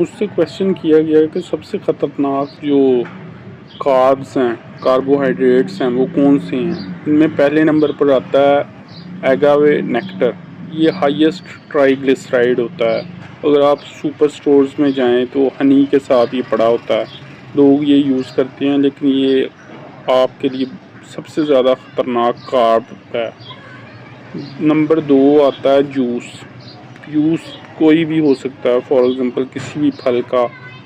मुझसे क्वेश्चन किया गया कि सबसे ख़तरनाक जो कार्ब्स हैं, कार्बोहाइड्रेट्स हैं, वो कौन से हैं। इनमें पहले नंबर पर आता है एगावे नेक्टर। ये हाईएस्ट ट्राइग्लिसराइड होता है। अगर आप सुपर स्टोर्स में जाएं तो हनी के साथ ये पड़ा होता है। लोग ये यूज़ करते हैं, लेकिन ये आपके लिए सबसे ज़्यादा ख़तरनाक कार्ब है। नंबर 2 आता है जूस। जूस कोई भी हो सकता है, फॉर एग्ज़ाम्पल किसी भी फल का।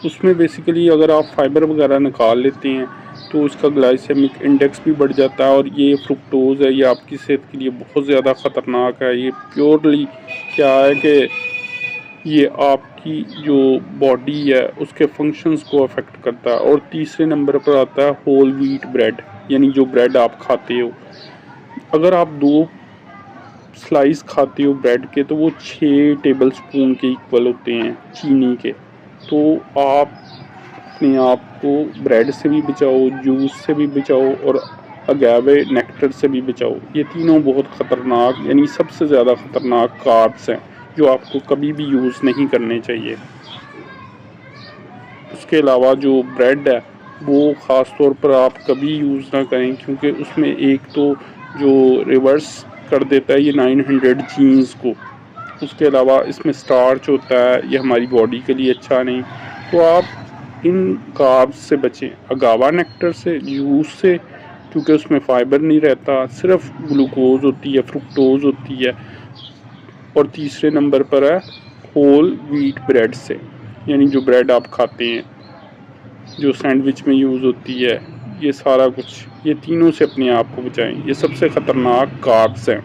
उसमें बेसिकली अगर आप फाइबर वगैरह निकाल लेते हैं तो उसका ग्लाइसेमिक इंडेक्स भी बढ़ जाता है, और ये फ्रुक्टोज़ है, ये आपकी सेहत के लिए बहुत ज़्यादा ख़तरनाक है। ये प्योरली क्या है कि ये आपकी जो बॉडी है उसके फंक्शंस को अफेक्ट करता है। और तीसरे नंबर पर आता है होल व्हीट ब्रेड, यानी जो ब्रेड आप खाते हो। अगर आप 2 स्लाइस खाते हो ब्रेड के तो वो 6 टेबल स्पून के इक्वल होते हैं चीनी के। तो आप अपने आप को ब्रेड से भी बचाओ, जूस से भी बचाओ, और अगावे नेक्टर से भी बचाओ। ये तीनों बहुत ख़तरनाक, यानी सबसे ज़्यादा ख़तरनाक कार्ब्स हैं जो आपको कभी भी यूज़ नहीं करने चाहिए। उसके अलावा जो ब्रेड है वो ख़ास तौर पर आप कभी यूज़ ना करें, क्योंकि उसमें एक तो जो रिवर्स कर देता है ये 900 जीन्स को। उसके अलावा इसमें स्टार्च होता है, ये हमारी बॉडी के लिए अच्छा नहीं। तो आप इन कार्ब्स से बचें, अगावा नेक्टर से, जूस से, क्योंकि उसमें फ़ाइबर नहीं रहता, सिर्फ ग्लूकोज होती है, फ्रुक्टोज़ होती है। और तीसरे नंबर पर है होल व्हीट ब्रेड से, यानी जो ब्रेड आप खाते हैं, जो सैंडविच में यूज़ होती है, ये सारा कुछ, ये तीनों से अपने आप को बचाएं। ये सबसे ख़तरनाक कार्ब्स हैं।